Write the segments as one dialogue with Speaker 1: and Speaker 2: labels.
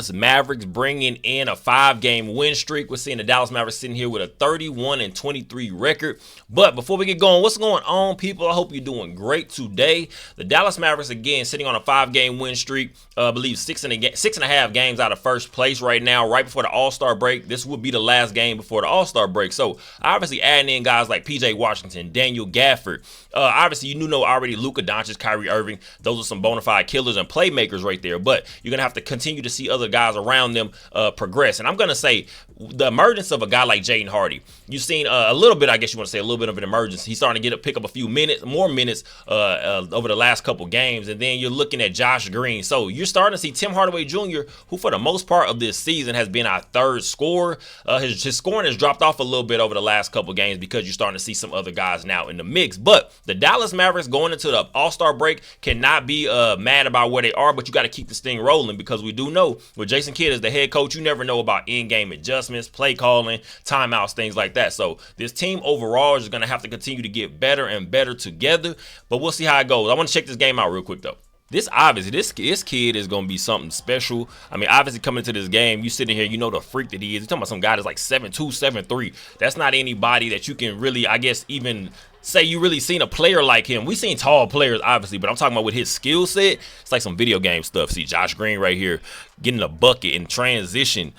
Speaker 1: Dallas Mavericks bringing in a 5-game win streak. We're seeing the Dallas Mavericks sitting here with a 31-23 record. But before we get going, what's going on, people? I hope you're doing great today. The Dallas Mavericks, again, sitting on a 5-game win streak. I believe 6.5 games out of first place right now, right before the All-Star break. This would be the last game before the All-Star break. So, obviously, adding in guys like P.J. Washington, Daniel Gafford. Obviously, you know already Luka Doncic, Kyrie Irving. Those are some bona fide killers and playmakers right there. But you're going to have to continue to see other guys around them progress. And I'm going to say the emergence of a guy like Jaden Hardy. You've seen a little bit, I guess you want to say, a little bit of an emergence. He's starting to pick up a few more minutes over the last couple games. And then you're looking at Josh Green. So you're starting to see Tim Hardaway Jr., who for the most part of this season has been our third scorer. His scoring has dropped off a little bit over the last couple games because you're starting to see some other guys now in the mix. But the Dallas Mavericks going into the All-Star break cannot be mad about where they are, but you got to keep this thing rolling because we do know with Jason Kidd as the head coach, you never know about in-game adjustments, play calling, timeouts, things like that. So this team overall is going to have to continue to get better and better together, but we'll see how it goes. I want to check this game out real quick, though. This kid is going to be something special. I mean, obviously coming into this game, you sitting here, you know the freak that he is. You're talking about some guy that's like 7'2", 7'3". That's not anybody that you can really, I guess, even say you really seen a player like him. We've seen tall players, obviously, but I'm talking about with his skill set, it's like some video game stuff. See, Josh Green right here getting a bucket in transition.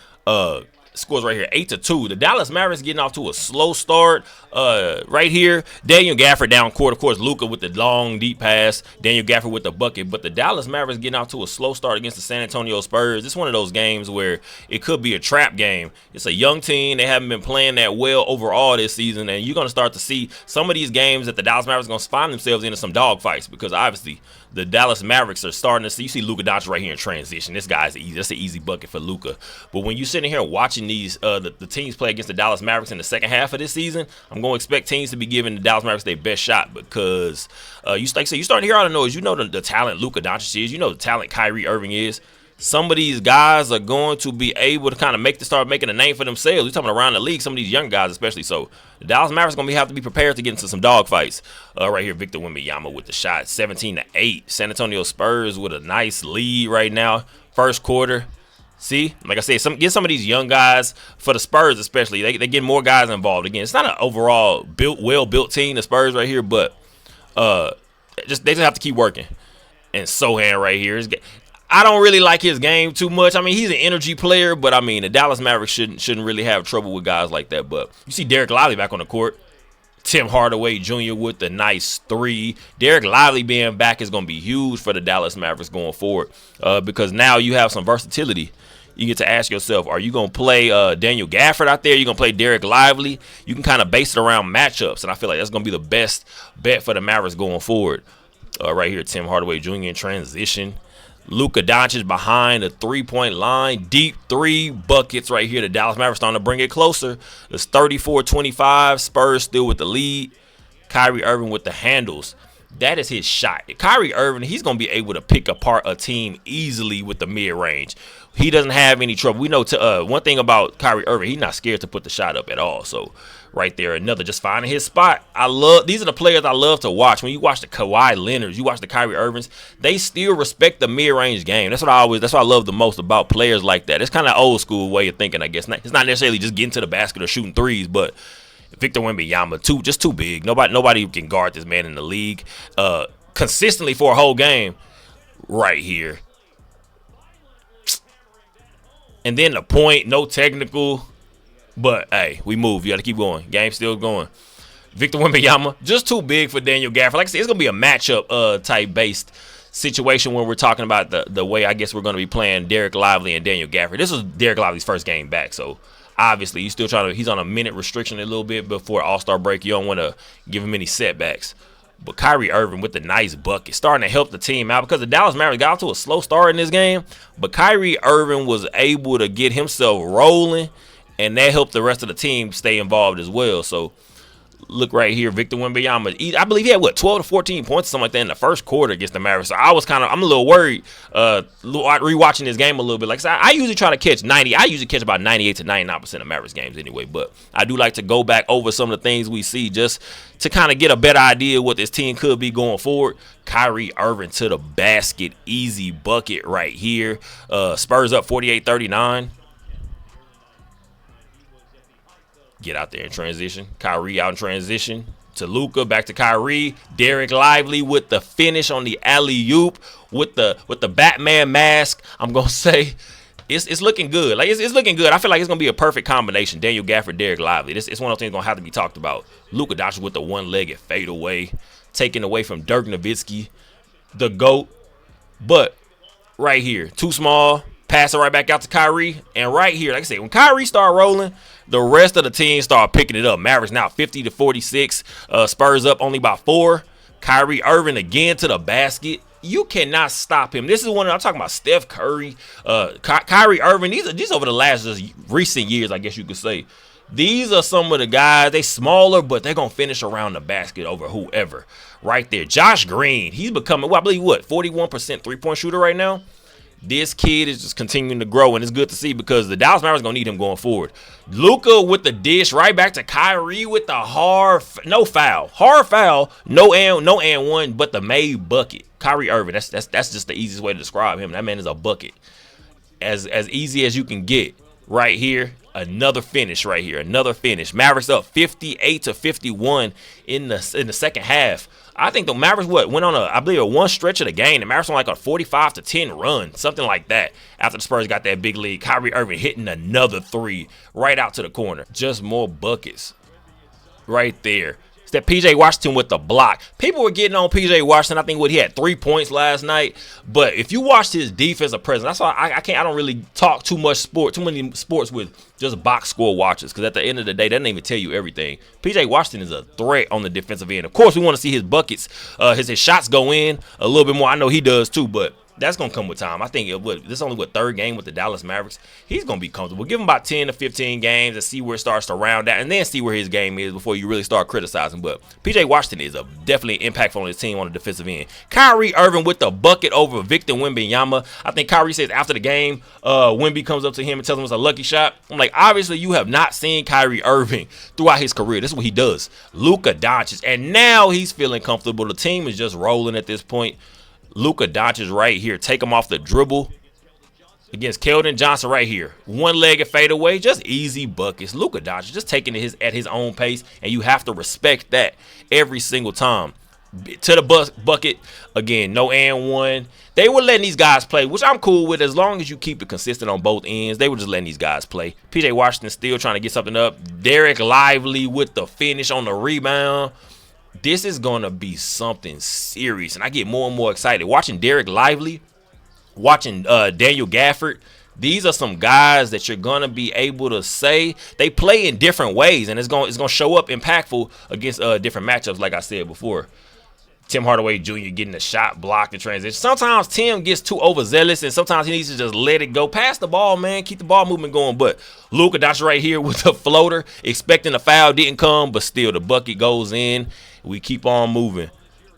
Speaker 1: Scores right here, 8-2. The Dallas Mavericks getting off to a slow start right here. Daniel Gafford down court. Of course, Luka with the long, deep pass. Daniel Gafford with the bucket. But the Dallas Mavericks getting off to a slow start against the San Antonio Spurs. It's one of those games where it could be a trap game. It's a young team. They haven't been playing that well overall this season. And you're going to start to see some of these games that the Dallas Mavericks are going to find themselves into some dogfights because obviously the Dallas Mavericks are starting to see. You see Luka Doncic right here in transition. This guy's easy. That's an easy bucket for Luka. But when you're sitting here watching these the teams play against the Dallas Mavericks in the second half of this season, I'm going to expect teams to be giving the Dallas Mavericks their best shot because you starting to hear all the noise. You know the talent Luka Doncic is. You know the talent Kyrie Irving is. Some of these guys are going to be able to kind of start making a name for themselves. We're talking around the league, some of these young guys especially. So the Dallas Mavericks are going to have to be prepared to get into some dogfights. Right here, Victor Wembanyama with the shot, 17-8. San Antonio Spurs with a nice lead right now, first quarter. See, like I said, get some of these young guys for the Spurs especially. They get more guys involved. Again, it's not an overall well-built team, the Spurs right here, but they just have to keep working. And Sohan right here I don't really like his game too much. I mean, he's an energy player, but I mean, the Dallas Mavericks shouldn't really have trouble with guys like that. But you see Derek Lively back on the court. Tim Hardaway Jr. with the nice 3. Derek Lively being back is going to be huge for the Dallas Mavericks going forward because now you have some versatility. You get to ask yourself, are you going to play Daniel Gafford out there? You're going to play Derek Lively? You can kind of base it around matchups, and I feel like that's going to be the best bet for the Mavericks going forward. Right here, Tim Hardaway Jr. in transition. Luka Doncic behind the three-point line. Deep 3 buckets right here. The Dallas Mavericks starting to bring it closer. It's 34-25. Spurs still with the lead. Kyrie Irving with the handles. That is his shot. Kyrie Irving, he's going to be able to pick apart a team easily with the mid-range. He doesn't have any trouble. We know one thing about Kyrie Irving, he's not scared to put the shot up at all. So right there, another just finding his spot. These are the players I love to watch. When you watch the Kawhi Leonards, you watch the Kyrie Irvings, they still respect the mid-range game. That's what I love the most about players like that. It's kind of old school way of thinking, I guess. It's not necessarily just getting to the basket or shooting threes, but Victor Wembanyama, just too big. Nobody can guard this man in the league consistently for a whole game. Right here. And then the point, no technical. But, hey, we move. You got to keep going. Game's still going. Victor Wembanyama, just too big for Daniel Gafford. Like I said, it's going to be a matchup type-based situation when we're talking about the way I guess we're going to be playing Derek Lively and Daniel Gafford. This was Derek Lively's first game back, so obviously he's on a minute restriction a little bit before All-Star break. You don't want to give him any setbacks. But Kyrie Irving with the nice bucket, starting to help the team out because the Dallas Mavericks got off to a slow start in this game. But Kyrie Irving was able to get himself rolling, and that helped the rest of the team stay involved as well. So Look right here, Victor Wembanyama. I believe he had 12 to 14 points, or something like that in the first quarter against the Mavericks. So I'm a little worried. Rewatching this game a little bit. Like I said, I usually try to catch 90. I usually catch about 98 to 99% of Mavericks games anyway. But I do like to go back over some of the things we see just to kind of get a better idea what this team could be going forward. Kyrie Irving to the basket, easy bucket right here. Spurs up 48-39. Get out there in transition. Kyrie out in transition to Luka, back to Kyrie. Derek Lively with the finish on the alley-oop with the Batman mask. I'm gonna say it's looking good. Like it's looking good. I feel like it's gonna be a perfect combination. Daniel Gafford, Derek Lively. It's one of those things gonna have to be talked about. Luka Doncic with the one-legged fadeaway, taken away from Dirk Nowitzki, the GOAT. But right here, too small. Pass it right back out to Kyrie. And right here, like I said, when Kyrie start rolling, the rest of the team start picking it up. Mavericks now 50-46. Spurs up only by 4. Kyrie Irving again to the basket. You cannot stop him. This is I'm talking about Steph Curry, Kyrie Irving. These over the last recent years, I guess you could say. These are some of the guys. They smaller, but they're going to finish around the basket over whoever. Right there. Josh Green, he's becoming, I believe, 41% three-point shooter right now. This kid is just continuing to grow, and it's good to see because the Dallas Mavericks going to need him going forward. Luka with the dish right back to Kyrie with the hard foul, no and one, but the made bucket. Kyrie Irving, that's just the easiest way to describe him. That man is a bucket. As easy as you can get. Right here, another finish right here, another finish. Mavericks up 58-51 in the second half. I think the Mavericks went on a one stretch of the game. The Mavericks on like a 45-10 run, something like that. After the Spurs got that big lead, Kyrie Irving hitting another three right out to the corner. Just more buckets right there. It's that PJ Washington with the block. People were getting on PJ Washington. I think he had 3 points last night. But if you watched his defensive presence, that's why I don't really talk too many sports with just box score watchers, because at the end of the day, that doesn't even tell you everything. PJ Washington is a threat on the defensive end. Of course, we want to see his buckets, his shots go in a little bit more. I know he does too, but that's going to come with time. I think this is only third game with the Dallas Mavericks. He's going to be comfortable. Give him about 10 to 15 games and see where it starts to round out, and then see where his game is before you really start criticizing. But PJ Washington is definitely impactful on his team on the defensive end. Kyrie Irving with the bucket over Victor Wembanyama. I think Kyrie says after the game, Wemby comes up to him and tells him it's a lucky shot. I'm like, obviously you have not seen Kyrie Irving throughout his career. This is what he does. Luka Doncic, and now he's feeling comfortable. The team is just rolling at this point. Luka Doncic right here. Take him off the dribble against Keldon Johnson right here. One-legged fadeaway, just easy buckets. Luka Doncic just taking it at his own pace, and you have to respect that every single time. To the bucket, again, no and one. They were letting these guys play, which I'm cool with as long as you keep it consistent on both ends. They were just letting these guys play. PJ Washington still trying to get something up. Derek Lively with the finish on the rebound. This is going to be something serious, and I get more and more excited. Watching Derek Lively, watching Daniel Gafford, these are some guys that you're going to be able to say they play in different ways, and it's going to show up impactful against different matchups, like I said before. Tim Hardaway Jr. getting a shot blocked in transition. Sometimes Tim gets too overzealous, and sometimes he needs to just let it go. Pass the ball, man. Keep the ball movement going. But Luka Doncic right here with the floater, expecting the foul, didn't come, but still the bucket goes in. We keep on moving.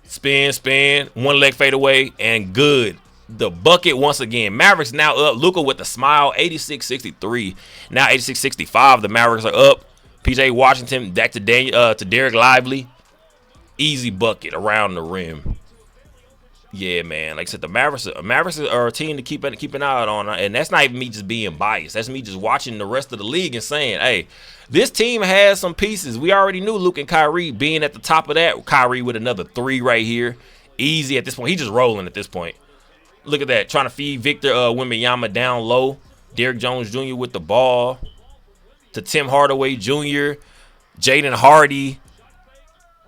Speaker 1: Spin, one leg fade away, and good. The bucket once again. Mavericks now up. Luka with the smile, 86-63. Now 86-65. The Mavericks are up. PJ Washington back to Derek Lively. Easy bucket around the rim. Yeah, man. Like I said, the Mavericks are a team to keep an eye out on, and that's not even me just being biased. That's me just watching the rest of the league and saying, hey, this team has some pieces. We already knew Luke and Kyrie being at the top of that. Kyrie with another 3 right here. Easy at this point. He's just rolling at this point. Look at that. Trying to feed Victor Wembanyama down low. Derrick Jones Jr. with the ball. To Tim Hardaway Jr. Jaden Hardy.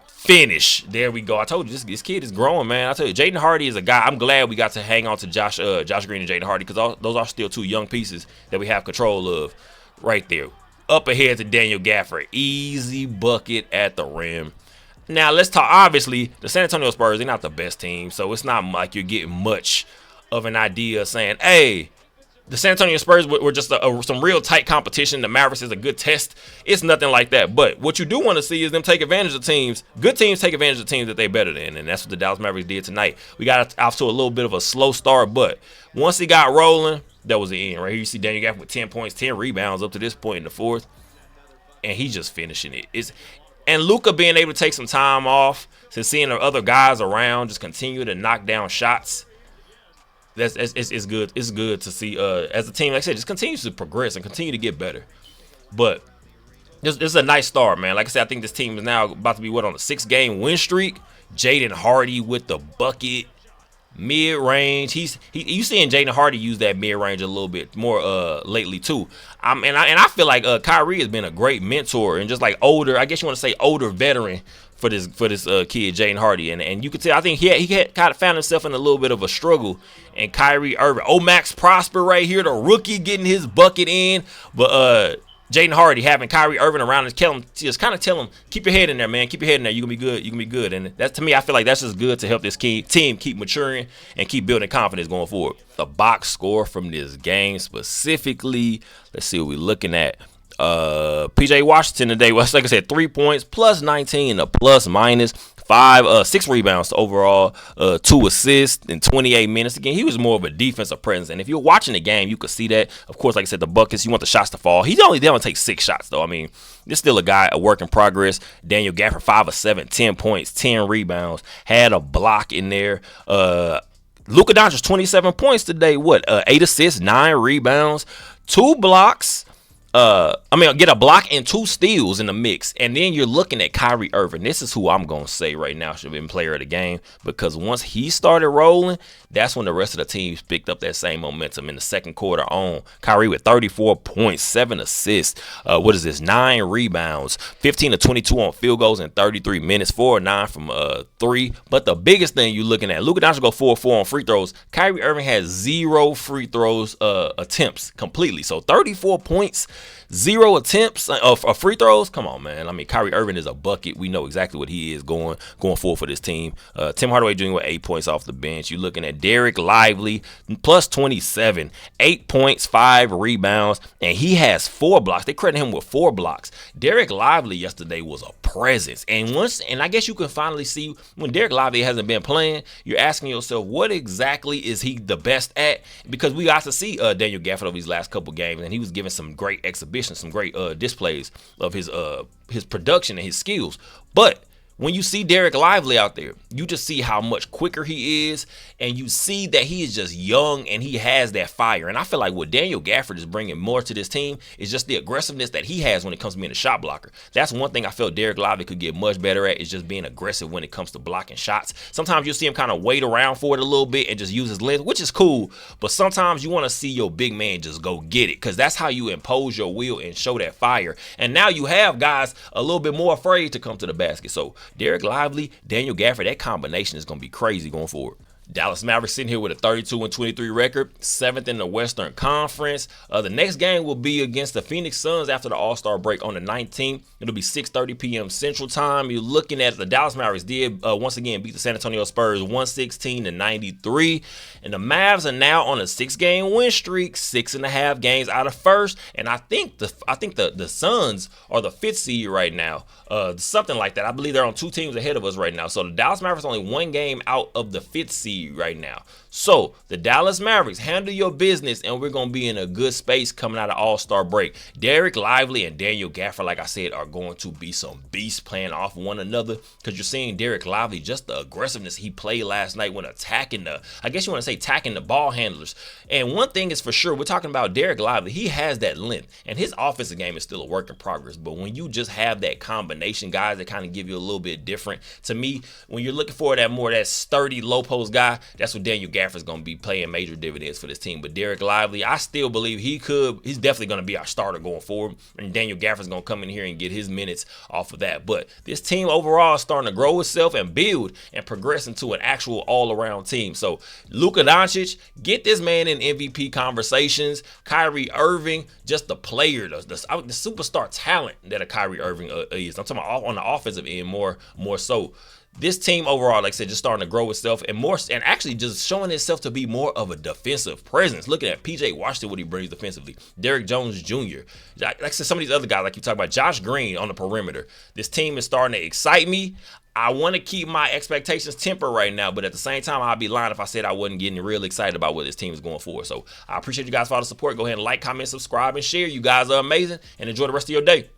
Speaker 1: Finish. There we go. I told you this kid is growing, man. I tell you, Jaden Hardy is a guy. I'm glad we got to hang on to Josh Green and Jaden Hardy, because those are still 2 young pieces that we have control of right there. Up ahead to Daniel Gafford. Easy bucket at the rim. Now, let's talk. Obviously, the San Antonio Spurs, they're not the best team, so it's not like you're getting much of an idea saying, hey, the San Antonio Spurs were just some real tight competition. The Mavericks is a good test. It's nothing like that. But what you do want to see is them take advantage of teams. Good teams take advantage of teams that they're better than, and that's what the Dallas Mavericks did tonight. We got off to a little bit of a slow start, but once it got rolling, that was the end. Right here, you see Daniel Gafford with 10 points, 10 rebounds up to this point in the fourth, and he's just finishing it. And Luka being able to take some time off, since seeing the other guys around just continue to knock down shots. It's good. It's good to see as a team, like I said, just continues to progress and continue to get better. But this is a nice start, man. Like I said, I think this team is now about to be on a 6-game win streak. Jaden Hardy with the bucket, mid-range. You seeing Jaden Hardy use that mid-range a little bit more lately too. And I feel like Kyrie has been a great mentor and just like older, I guess you want to say older veteran for this kid, Jaden Hardy. And you could tell, I think he had kind of found himself in a little bit of a struggle. And Kyrie Irving, Max Prosper right here, the rookie getting his bucket in. But Jaden Hardy having Kyrie Irving around and just kind of tell him, keep your head in there, man. Keep your head in there. You're going to be good. You're going to be good. And that, to me, I feel like that's just good to help this team keep maturing and keep building confidence going forward. The box score from this game specifically, let's see what we're looking at. PJ Washington today was, like I said, 3 points, plus 19, a plus minus 6 rebounds overall, 2 assists in 28 minutes. Again, he was more of a defensive presence, and if you're watching the game, you could see that. Of course, like I said, the buckets, you want the shots to fall. They only take 6 shots though. I mean, this still a guy, a work in progress. Daniel Gafford, 5 of 7, 10 points, 10 rebounds, had a block in there. Luka Doncic, 27 points today. 8 assists, 9 rebounds, 2 blocks. Get a block and 2 steals in the mix. And then you're looking at Kyrie Irving. This is who I'm going to say right now should have been player of the game, because once he started rolling, that's when the rest of the teams picked up that same momentum in the second quarter on. Kyrie with 34 points, 7 assists. 9 rebounds, 15 of 22 on field goals in 33 minutes, 4 of 9 from 3. But the biggest thing you're looking at, Luka Doncic go 4-4 on free throws. Kyrie Irving has 0 free throws attempts completely. So 34 points, 0 attempts of free throws. Come on, man. I mean, Kyrie Irving is a bucket. We know exactly what he is going forward for this team. Tim Hardaway Jr. with 8 points off the bench. You're looking at Derek Lively, plus 27, 8 points, 5 rebounds, and he has 4 blocks. They credit him with 4 blocks. Derek Lively yesterday was a presence. And I guess you can finally see when Derek Lively hasn't been playing, you're asking yourself, what exactly is he the best at? Because we got to see Daniel Gafford over these last couple games, and he was giving some great exhibitions, some great displays of his production and his skills. But when you see Derek Lively out there, you just see how much quicker he is, and you see that he is just young and he has that fire. And I feel like what Daniel Gafford is bringing more to this team is just the aggressiveness that he has when it comes to being a shot blocker. That's one thing I felt Derek Lively could get much better at, is just being aggressive when it comes to blocking shots. Sometimes you'll see him kind of wait around for it a little bit and just use his length, which is cool. But sometimes you want to see your big man just go get it, because that's how you impose your will and show that fire. And now you have guys a little bit more afraid to come to the basket. So Derek Lively, Daniel Gafford, that combination is going to be crazy going forward. Dallas Mavericks sitting here with a 32-23 record, 7th in the Western Conference. The next game will be against the Phoenix Suns after the All-Star break on the 19th. It'll be 6:30 p.m. Central Time. You're looking at the Dallas Mavericks did once again beat the San Antonio Spurs 116-93, and the Mavs are now on a 6-game win streak, 6.5 games out of first. And I think the Suns are the 5th seed right now, something like that. I believe they're on 2 teams ahead of us right now. So the Dallas Mavericks are only 1 game out of the 5th seed right now. So the Dallas Mavericks, handle your business, and we're going to be in a good space coming out of All-Star break. Derek Lively and Daniel Gafford, like I said, are going to be some beasts playing off one another, because you're seeing Derek Lively, just the aggressiveness he played last night when attacking the ball handlers. And one thing is for sure, we're talking about Derek Lively. He has that length, and his offensive game is still a work in progress. But when you just have that combination, guys that kind of give you a little bit different, to me, when you're looking for that sturdy low post guy, that's what Daniel Gafford's going to be playing major dividends for this team. But Derek Lively, I still believe he's definitely going to be our starter going forward. And Daniel Gafford's going to come in here and get his minutes off of that. But this team overall is starting to grow itself and build and progress into an actual all-around team. So Luka Doncic, get this man in MVP conversations. Kyrie Irving, just the player, the superstar talent that a Kyrie Irving is. I'm talking about on the offensive end more so. this team overall, like I said, just starting to grow itself and actually just showing itself to be more of a defensive presence. Looking at PJ Washington, what he brings defensively. Derrick Jones Jr. Like I said, some of these other guys, like you talk about Josh Green on the perimeter. This team is starting to excite me. I want to keep my expectations tempered right now, but at the same time, I'd be lying if I said I wasn't getting real excited about what this team is going for. So I appreciate you guys for all the support. Go ahead and like, comment, subscribe, and share. You guys are amazing, and enjoy the rest of your day.